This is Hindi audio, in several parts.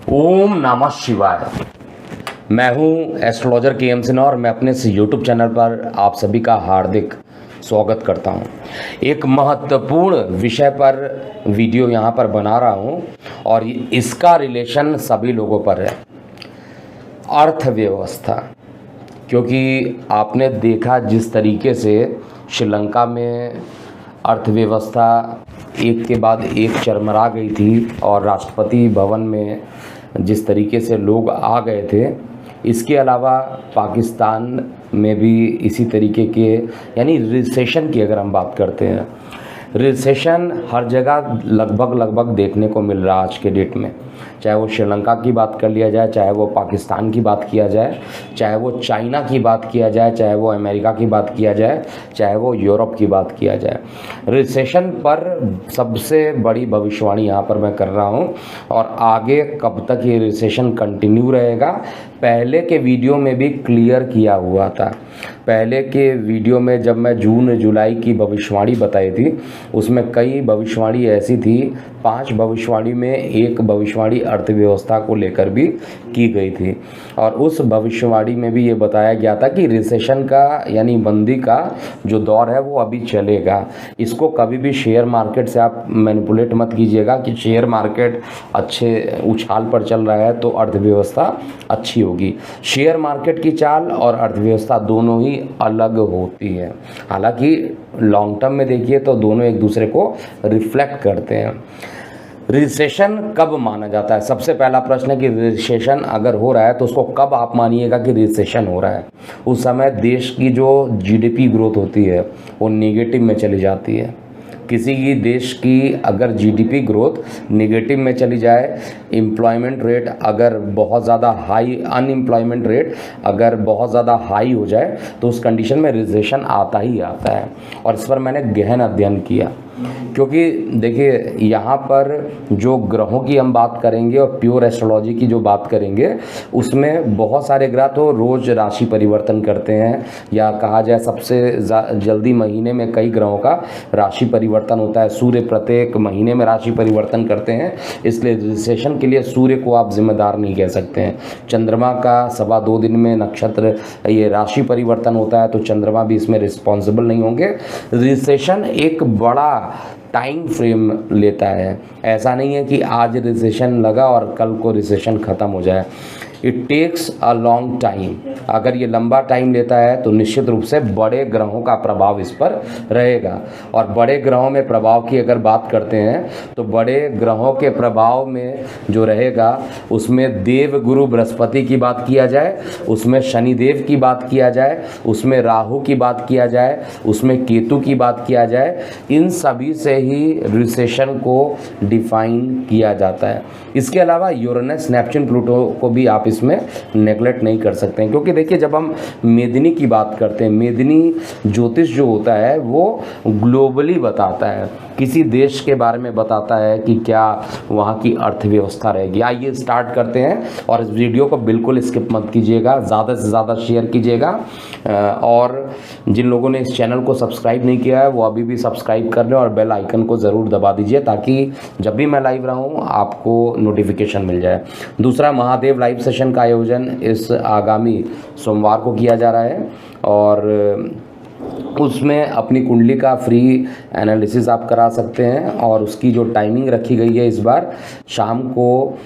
ओम नमः शिवाय। मैं हूं एस्ट्रोलॉजर के सिन्हा और मैं अपने इस यूट्यूब चैनल पर आप सभी का हार्दिक स्वागत करता हूं। एक महत्वपूर्ण विषय पर वीडियो यहां पर बना रहा हूं और इसका रिलेशन सभी लोगों पर है, अर्थव्यवस्था। क्योंकि आपने देखा जिस तरीके से श्रीलंका में अर्थव्यवस्था एक के बाद एक चरमरा गई थी और राष्ट्रपति भवन में जिस तरीके से लोग आ गए थे, इसके अलावा पाकिस्तान में भी इसी तरीके के यानी रिसेशन की अगर हम बात करते हैं, रिसेशन हर जगह लगभग देखने को मिल रहा है आज के डेट में। चाहे वो श्रीलंका की बात कर लिया जाए, चाहे वो पाकिस्तान की बात किया जाए, चाहे वो चाइना की बात किया जाए, चाहे वो अमेरिका की बात किया जाए, चाहे वो यूरोप की बात किया जाए, रिसेशन पर सबसे बड़ी भविष्यवाणी यहाँ पर मैं कर रहा हूँ। और आगे कब तक ये रिसेशन कंटिन्यू रहेगा, पहले के वीडियो में भी क्लियर किया हुआ था। पहले के वीडियो में जब मैं जून जुलाई की भविष्यवाणी बताई थी, उसमें कई भविष्यवाणी ऐसी थी, 5 भविष्यवाणी में एक भविष्यवाणी अर्थव्यवस्था को लेकर भी की गई थी। और उस भविष्यवाणी में भी ये बताया गया था कि रिसेशन का यानी मंदी का जो दौर है वो अभी चलेगा। इसको कभी भी शेयर मार्केट से आप मैनिपुलेट मत कीजिएगा कि शेयर मार्केट अच्छे उछाल पर चल रहा है तो अर्थव्यवस्था अच्छी होगी। शेयर मार्केट की चाल और अर्थव्यवस्था दोनों ही अलग होती है। हालांकि लॉन्ग टर्म में देखिए तो दोनों एक दूसरे को रिफ्लेक्ट करते हैं। रिसेशन कब माना जाता है? सबसे पहला प्रश्न है कि रिसेशन अगर हो रहा है तो उसको कब आप मानिएगा कि रिसेशन हो रहा है? उस समय देश की जो जीडीपी ग्रोथ होती है वो नेगेटिव में चली जाती है। किसी भी देश की अगर जीडीपी ग्रोथ नेगेटिव में चली जाए, एम्प्लॉयमेंट रेट अगर बहुत ज़्यादा हाई, अनएम्प्लॉयमेंट रेट अगर बहुत ज़्यादा हाई हो जाए तो उस कंडीशन में रिसेशन आता ही आता है। और इस पर मैंने गहन अध्ययन किया, क्योंकि देखिए यहाँ पर जो ग्रहों की हम बात करेंगे और प्योर एस्ट्रोलॉजी की जो बात करेंगे, उसमें बहुत सारे ग्रह तो रोज़ राशि परिवर्तन करते हैं, या कहा जाए सबसे जल्दी महीने में कई ग्रहों का राशि परिवर्तन होता है। सूर्य प्रत्येक महीने में राशि परिवर्तन करते हैं, इसलिए रिसेशन के लिए सूर्य को आप जिम्मेदार नहीं कह सकते हैं। चंद्रमा का 2.25 दिन में नक्षत्र ये राशि परिवर्तन होता है, तो चंद्रमा भी इसमें रिस्पॉन्सिबल नहीं होंगे। रिसेशन एक बड़ा टाइम फ्रेम लेता है। ऐसा नहीं है कि आज रिसेशन लगा और कल को रिसेशन ख़त्म हो जाए। It takes a long time. अगर ये लंबा टाइम लेता है तो निश्चित रूप से बड़े ग्रहों का प्रभाव इस पर रहेगा। और बड़े ग्रहों में प्रभाव की अगर बात करते हैं तो बड़े ग्रहों के प्रभाव में जो रहेगा उसमें देव गुरु बृहस्पति की बात किया जाए, उसमें शनिदेव की बात किया जाए, उसमें राहु की बात किया जाए, उसमें केतु की बात किया जाए, इन सभी से ही रिसेशन को डिफाइन किया जाता है। इसके अलावा यूरेनस, नेपच्यून, प्लूटो को भी आप इसमें नेगलेक्ट नहीं कर सकते हैं। क्योंकि देखिए जब हम मेदिनी की बात करते हैं, मेदिनी ज्योतिष जो होता है वो ग्लोबली बताता है, किसी देश के बारे में बताता है कि क्या वहाँ की अर्थव्यवस्था रहेगी। आइए स्टार्ट करते हैं और इस वीडियो को बिल्कुल स्किप मत कीजिएगा, ज़्यादा से ज़्यादा शेयर कीजिएगा। और जिन लोगों ने इस चैनल को सब्सक्राइब नहीं किया है वो अभी भी सब्सक्राइब कर लें और बेल आइकन को ज़रूर दबा दीजिए, ताकि जब भी मैं लाइव रहूँ आपको नोटिफिकेशन मिल जाए। दूसरा, महादेव लाइव सेशन का आयोजन इस आगामी सोमवार को किया जा रहा है और उसमें अपनी कुंडली का फ्री एनालिसिस आप करा सकते हैं। और उसकी जो टाइमिंग रखी गई है इस बार शाम को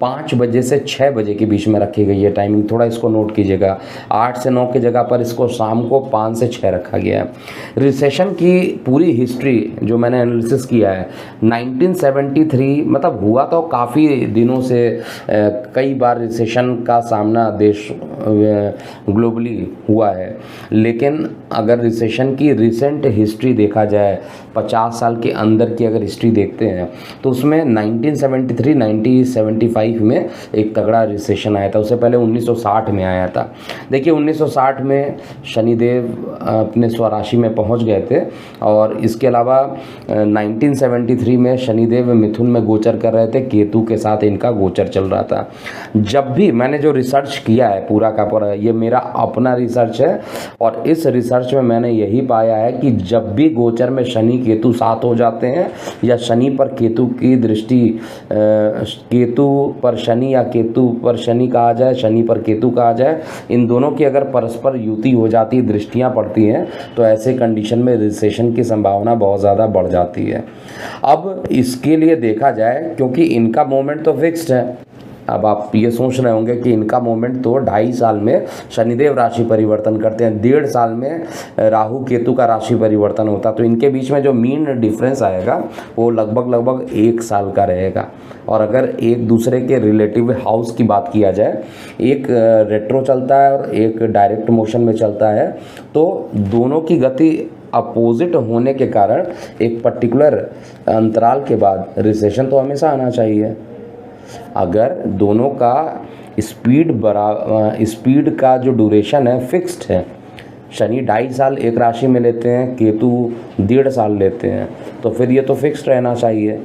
5 बजे से 6 बजे के बीच में रखी गई है टाइमिंग। थोड़ा इसको नोट कीजिएगा, 8 से 9 की जगह पर इसको शाम को 5 से 6 रखा गया है। रिसेशन की पूरी हिस्ट्री जो मैंने एनालिसिस किया है, 1973 मतलब हुआ तो काफ़ी दिनों से, कई बार रिसेशन का सामना देश ग्लोबली हुआ है। लेकिन अगर रिसेशन की रिसेंट हिस्ट्री देखा जाए, 50 साल के अंदर की अगर हिस्ट्री देखते हैं तो उसमें 1973-1975 में एक तगड़ा रिसेशन आया था। उससे पहले 1960 में आया था। देखिए 1960 में शनिदेव अपने स्वराशि में पहुंच गए थे और इसके अलावा 1973 में शनिदेव मिथुन में गोचर कर रहे थे, केतु के साथ इनका गोचर चल रहा था। जब भी मैंने जो रिसर्च किया है पूरा का पूरा, ये मेरा अपना रिसर्च है और इस रिसर्च रिसर्च में मैंने यही पाया है कि जब भी गोचर में शनि केतु साथ हो जाते हैं या शनि पर केतु की दृष्टि, केतु पर शनि या केतु पर शनि कहा जाए, शनि पर केतु कहा जाए, इन दोनों की अगर परस्पर युति हो जाती, दृष्टियां पड़ती हैं, तो ऐसे कंडीशन में रिसेशन की संभावना बहुत ज़्यादा बढ़ जाती है। अब इसके लिए देखा जाए, क्योंकि इनका मोमेंट तो फिक्स्ड है, अब आप ये सोच रहे होंगे कि इनका मोमेंट तो 2.5 साल में शनिदेव राशि परिवर्तन करते हैं, 1.5 साल में राहु केतु का राशि परिवर्तन होता, तो इनके बीच में जो मीन डिफरेंस आएगा वो लगभग 1 साल का रहेगा। और अगर एक दूसरे के रिलेटिव हाउस की बात किया जाए, एक रेट्रो चलता है और एक डायरेक्ट मोशन में चलता है, तो दोनों की गति अपोजिट होने के कारण एक पर्टिकुलर अंतराल के बाद रिसेशन तो हमेशा आना चाहिए। अगर दोनों का स्पीड का जो ड्यूरेशन है फिक्स्ड है, शनि 2.5 साल एक राशि में लेते हैं, केतु 1.5 साल लेते हैं, तो फिर ये तो फिक्स्ड रहना चाहिए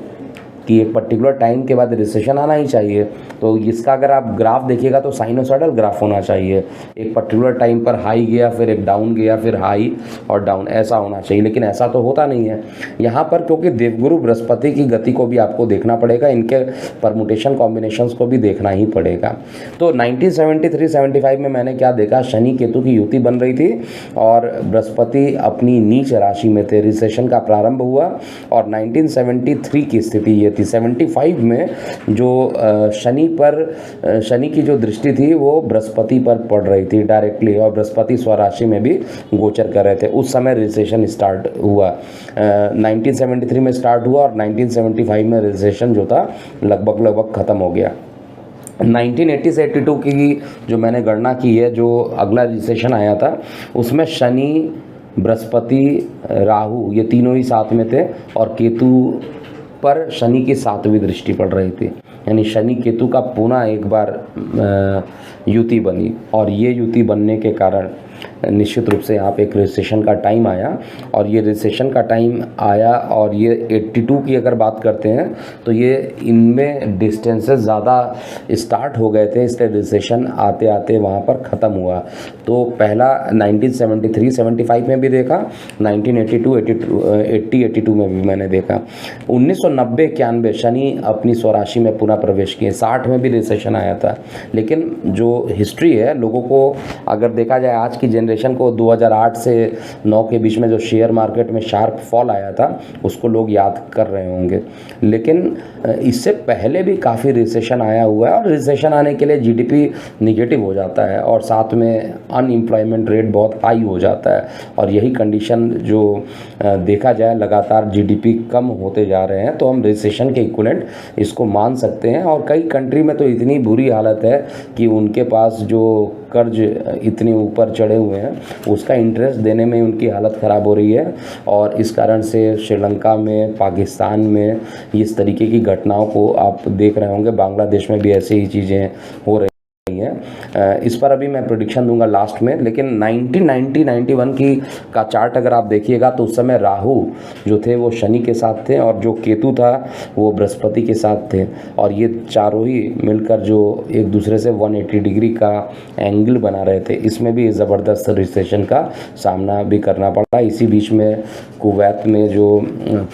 कि एक पर्टिकुलर टाइम के बाद रिसेशन आना ही चाहिए। तो इसका अगर आप ग्राफ देखिएगा तो साइनोसॉइडल ग्राफ होना चाहिए, एक पर्टिकुलर टाइम पर हाई गया, फिर एक डाउन गया, फिर हाई और डाउन, ऐसा होना चाहिए, लेकिन ऐसा तो होता नहीं है यहाँ पर, क्योंकि देवगुरु बृहस्पति की गति को भी आपको देखना पड़ेगा, इनके परमुटेशन कॉम्बिनेशंस को भी देखना ही पड़ेगा। तो 1973-75 में मैंने क्या देखा, शनि केतु की युति बन रही थी और बृहस्पति अपनी नीच राशि में थे, रिसेशन का प्रारंभ हुआ और 1973 की स्थिति ये थी। 75 में जो शनि की जो दृष्टि थी वो बृहस्पति पर पड़ रही थी डायरेक्टली, और बृहस्पति स्वराशि में भी गोचर कर रहे थे। उस समय रिसेशन स्टार्ट हुआ, 1973 में स्टार्ट हुआ और 1975 में रिसेशन जो था लगभग खत्म हो गया। 1980 से 82 की जो मैंने गणना की है, जो अगला रिसेशन आया था उसमें शनि, बृहस्पति, राहु ये तीनों ही साथ में थे और केतु पर शनि की 7वीं दृष्टि पड़ रही थी, यानी शनि केतु का पुनः एक बार युति बनी और ये युति बनने के कारण निश्चित रूप से यहाँ पे एक रिसेशन का टाइम आया और ये रिसेशन का टाइम आया और ये 82 की अगर बात करते हैं तो ये इनमें डिस्टेंसेस ज़्यादा स्टार्ट हो गए थे, इसलिए रिसेशन आते आते वहाँ पर ख़त्म हुआ। तो पहला 1973-75 में भी देखा, 1982 में भी मैंने देखा, 1990-91 शनि अपनी स्वराशि में पुनः प्रवेश किए, 60 में भी रिसेशन आया था। लेकिन जो हिस्ट्री है, लोगों को अगर देखा जाए आज की जनरेशन को, 2008 से 9 के बीच में जो शेयर मार्केट में शार्प फॉल आया था उसको लोग याद कर रहे होंगे, लेकिन इससे पहले भी काफ़ी रिसेशन आया हुआ है और रिसेशन आने के लिए जीडीपी निगेटिव हो जाता है और साथ में अनएम्प्लॉयमेंट रेट बहुत हाई हो जाता है और यही कंडीशन जो देखा जाए लगातार जीडीपी कम होते जा रहे हैं, तो हम रिसेशन के इक्विवेलेंट इसको मान सकते हैं। और कई कंट्री में तो इतनी बुरी हालत है कि उनके पास जो कर्ज इतने ऊपर चढ़े हुए हैं उसका इंटरेस्ट देने में उनकी हालत ख़राब हो रही है और इस कारण से श्रीलंका में, पाकिस्तान में इस तरीके की घटनाओं को आप देख रहे होंगे, बांग्लादेश में भी ऐसी ही चीज़ें हो रही हैं। इस पर अभी मैं प्रेडिक्शन दूंगा लास्ट में, लेकिन 1990-91 की का चार्ट अगर आप देखिएगा तो उस समय राहु जो थे वो शनि के साथ थे और जो केतु था वो बृहस्पति के साथ थे और ये चारों ही मिलकर जो एक दूसरे से 180 डिग्री का एंगल बना रहे थे। इसमें भी ज़बरदस्त रिसेशन का सामना भी करना पड़ा। इसी बीच में कुवैत में जो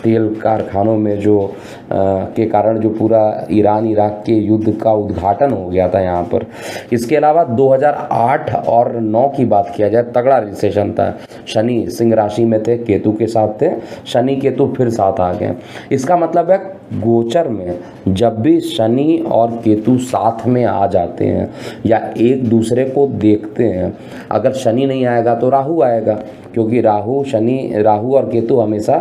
तेल कारखानों में जो के कारण जो पूरा ईरान इराक के युद्ध का उद्घाटन हो गया था यहाँ पर। इसके अलावा 2008 और 9 की बात किया जाए, तगड़ा रिसेशन था। शनि सिंह राशि में थे, केतु के साथ थे, शनि केतु फिर साथ आ गए। इसका मतलब है गोचर में जब भी शनि और केतु साथ में आ जाते हैं या एक दूसरे को देखते हैं, अगर शनि नहीं आएगा तो राहु आएगा, क्योंकि राहु और केतु हमेशा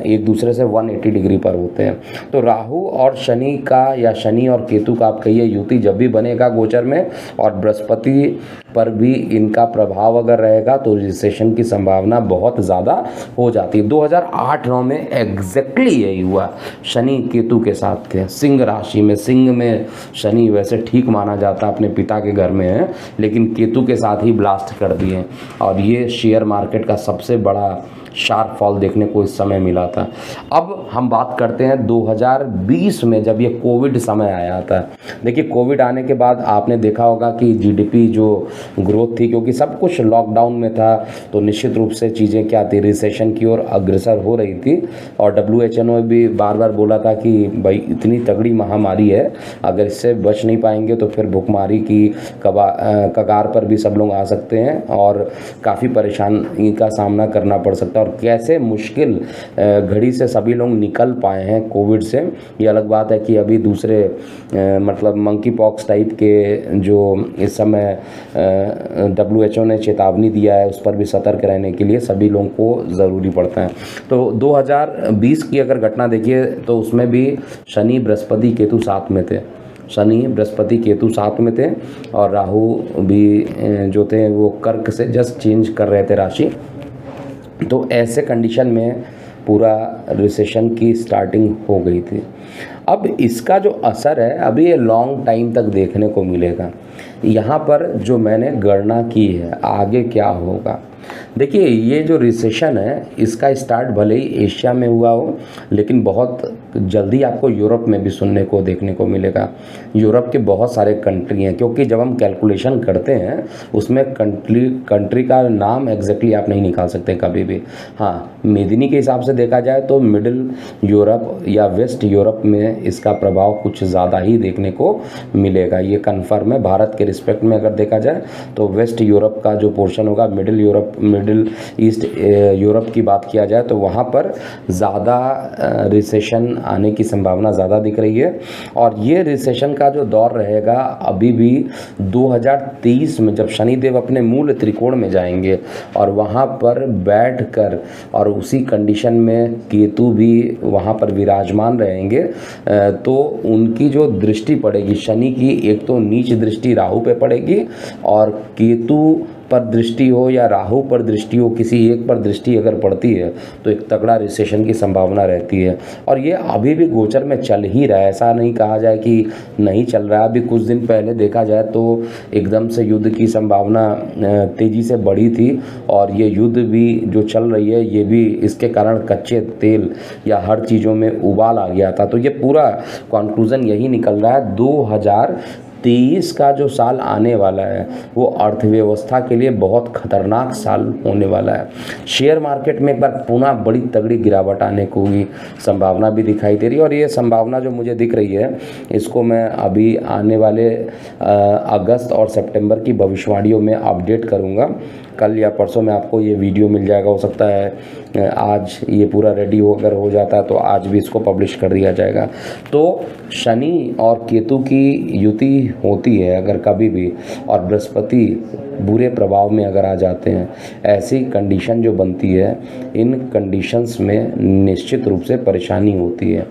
एक दूसरे से 180 डिग्री पर होते हैं। तो राहु और शनि का या शनि और केतु का आप कहिए युति जब भी बनेगा गोचर में और बृहस्पति पर भी इनका प्रभाव अगर रहेगा तो रिसेशन की संभावना बहुत ज़्यादा हो जाती है। 2008-9 में एग्जैक्टली यही हुआ, शनि केतु के साथ थे सिंह राशि में। सिंह में शनि वैसे ठीक माना जाता, अपने पिता के घर में है, लेकिन केतु के साथ ही ब्लास्ट कर दिए और ये शेयर मार्केट का सबसे बड़ा शार्प फॉल देखने को इस समय मिला था। अब हम बात करते हैं 2020 में, जब ये कोविड समय आया था। देखिए कोविड आने के बाद आपने देखा होगा कि जीडीपी जो ग्रोथ थी, क्योंकि सब कुछ लॉकडाउन में था तो निश्चित रूप से चीज़ें क्या थी, रिसेशन की ओर अग्रसर हो रही थी। और WHO ने भी बार बार बोला था कि भाई इतनी तगड़ी महामारी है, अगर इससे बच नहीं पाएंगे तो फिर भुखमरी की कगार पर भी सब लोग आ सकते हैं और काफ़ी परेशानी का सामना करना पड़ सकता है। और कैसे मुश्किल घड़ी से सभी लोग निकल पाए हैं कोविड से, ये अलग बात है कि अभी दूसरे मतलब मंकी पॉक्स टाइप के जो इस समय WHO ने चेतावनी दिया है, उस पर भी सतर्क रहने के लिए सभी लोगों को ज़रूरी पड़ता है। तो 2020 की अगर घटना देखिए तो उसमें भी शनि बृहस्पति केतु साथ में थे, शनि बृहस्पति केतु साथ में थे, और राहु भी जो थे वो कर्क से जस्ट चेंज कर रहे थे राशि। तो ऐसे कंडीशन में पूरा रिसेशन की स्टार्टिंग हो गई थी। अब इसका जो असर है अभी ये लॉन्ग टाइम तक देखने को मिलेगा। यहाँ पर जो मैंने गणना की है आगे क्या होगा, देखिए ये जो रिसेशन है इसका स्टार्ट भले ही एशिया में हुआ हो, लेकिन बहुत जल्दी आपको यूरोप में भी सुनने को देखने को मिलेगा। यूरोप के बहुत सारे कंट्री हैं, क्योंकि जब हम कैलकुलेशन करते हैं उसमें कंट्री का नाम एग्जैक्टली आप नहीं निकाल सकते कभी भी। हाँ, मेदिनी के हिसाब से देखा जाए तो मिडिल यूरोप या वेस्ट यूरोप में इसका प्रभाव कुछ ज़्यादा ही देखने को मिलेगा, ये कन्फर्म है। भारत के रिस्पेक्ट में अगर देखा जाए तो वेस्ट यूरोप का जो पोर्शन होगा, मिडिल ईस्ट यूरोप की बात किया जाए तो वहाँ पर ज़्यादा रिसेशन आने की संभावना ज़्यादा दिख रही है। और ये रिसेशन का जो दौर रहेगा अभी भी 2023 में, जब शनिदेव अपने मूल त्रिकोण में जाएंगे और वहाँ पर बैठकर और उसी कंडीशन में केतु भी वहाँ पर विराजमान रहेंगे, तो उनकी जो दृष्टि पड़ेगी शनि की, एक तो नीच दृष्टि राहु पे पड़ेगी, और केतु पर दृष्टि हो या राहु पर दृष्टि हो, किसी एक पर दृष्टि अगर पड़ती है तो एक तगड़ा रिसेशन की संभावना रहती है। और ये अभी भी गोचर में चल ही रहा है, ऐसा नहीं कहा जाए कि नहीं चल रहा है। अभी कुछ दिन पहले देखा जाए तो एकदम से युद्ध की संभावना तेज़ी से बढ़ी थी, और ये युद्ध भी जो चल रही है ये भी इसके कारण कच्चे तेल या हर चीज़ों में उबाल आ गया था। तो ये पूरा कॉन्क्लूज़न यही निकल रहा है, 2023 का जो साल आने वाला है वो अर्थव्यवस्था के लिए बहुत खतरनाक साल होने वाला है। शेयर मार्केट में एक बार पुनः बड़ी तगड़ी गिरावट आने की संभावना भी दिखाई दे रही है, और ये संभावना जो मुझे दिख रही है इसको मैं अभी आने वाले अगस्त और सितंबर की भविष्यवाणियों में अपडेट करूंगा। कल या परसों में आपको ये वीडियो मिल जाएगा, हो सकता है आज ये पूरा रेडी अगर हो जाता है तो आज भी इसको पब्लिश कर दिया जाएगा। तो शनि और केतु की युति होती है अगर कभी भी, और बृहस्पति बुरे प्रभाव में अगर आ जाते हैं, ऐसी कंडीशन जो बनती है, इन कंडीशंस में निश्चित रूप से परेशानी होती है।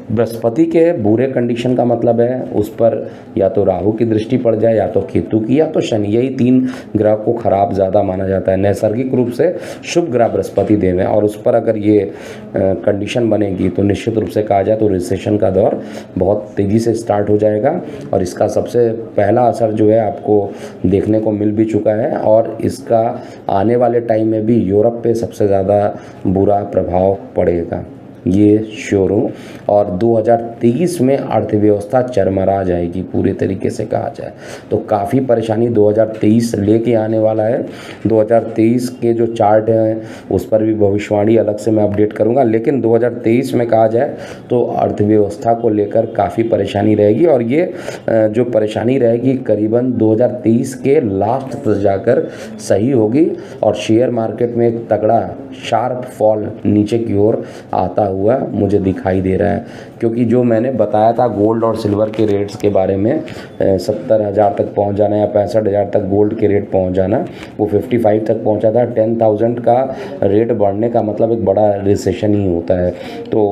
बृहस्पति के बुरे कंडीशन का मतलब है उस पर या तो राहु की दृष्टि पड़ जाए, या तो केतु की, या तो शनि, यही तीन ग्रह को खराब ज़्यादा माना जाता है। नैसर्गिक रूप से शुभ ग्रह बृहस्पति देव है, और उस पर अगर ये कंडीशन बनेगी तो निश्चित रूप से कहा जाए तो रिसेशन का दौर बहुत तेज़ी से स्टार्ट हो जाएगा। और इसका सबसे पहला असर जो है आपको देखने को मिल भी चुका है, और इसका आने वाले टाइम में भी यूरोप पे सबसे ज़्यादा बुरा प्रभाव पड़ेगा, ये श्योर हूँ। और 2023 में अर्थव्यवस्था चरमरा जाएगी पूरे तरीके से कहा जाए तो। काफ़ी परेशानी 2023 लेके आने वाला है। 2023 के जो चार्ट हैं उस पर भी भविष्यवाणी अलग से मैं अपडेट करूँगा, लेकिन 2023 में कहा जाए तो अर्थव्यवस्था को लेकर काफ़ी परेशानी रहेगी, और ये जो परेशानी रहेगी करीबन 2023 के लास्ट तक जाकर सही होगी। और शेयर मार्केट में एक तगड़ा शार्प फॉल नीचे की ओर आता हुआ मुझे दिखाई दे रहा है, क्योंकि जो मैंने बताया था गोल्ड और सिल्वर के रेट्स के बारे में, 70,000 तक पहुंच जाना या 65,000 तक गोल्ड के रेट पहुंच जाना, वो 55 तक पहुंचा था। 10,000 का रेट बढ़ने का मतलब एक बड़ा रिसेशन ही होता है। तो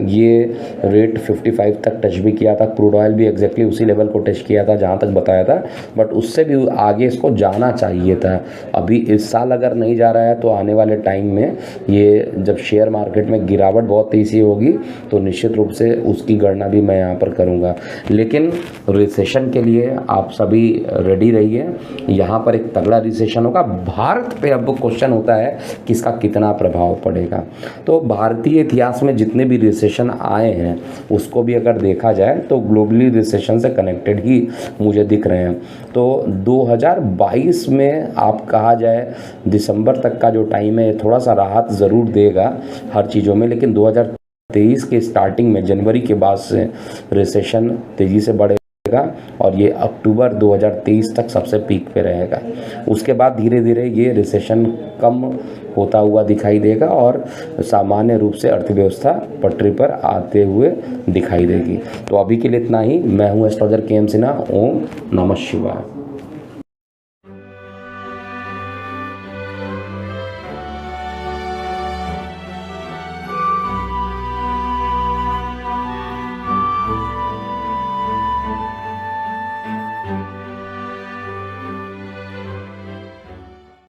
ये रेट 55 तक टच भी किया था, क्रूड ऑयल भी एग्जैक्टली उसी लेवल को टच किया था जहाँ तक बताया था, बट उससे भी आगे इसको जाना चाहिए था। अभी इस साल अगर नहीं जा रहा है तो आने वाले टाइम में ये जब शेयर मार्केट में गिरावट गिरावट बहुत तेज़ी से होगी तो निश्चित रूप से उसकी गणना भी मैं यहाँ पर करूँगा। लेकिन रिसेशन के लिए आप सभी रेडी रहिए, यहाँ पर एक तगड़ा रिसेशन होगा। भारत पे अब क्वेश्चन होता है कि इसका कितना प्रभाव पड़ेगा। तो भारतीय इतिहास में जितने भी रिसेशन आए हैं उसको भी अगर देखा जाए तो ग्लोबली रिसेशन से कनेक्टेड ही मुझे दिख रहे हैं। तो 2022 में आप कहा जाए दिसंबर तक का जो टाइम है थोड़ा सा राहत ज़रूर देगा हर चीज़ों में, लेकिन 2023 के स्टार्टिंग में जनवरी के बाद से रिसेशन तेज़ी से बढ़ेगा और ये अक्टूबर 2023 तक सबसे पीक पे रहेगा। उसके बाद धीरे धीरे ये रिसेशन कम होता हुआ दिखाई देगा और सामान्य रूप से अर्थव्यवस्था पटरी पर आते हुए दिखाई देगी। तो अभी के लिए इतना ही। मैं हूँ एस्ट्रोलॉजर के एम सिन्हा। ओम नमः शिवाय।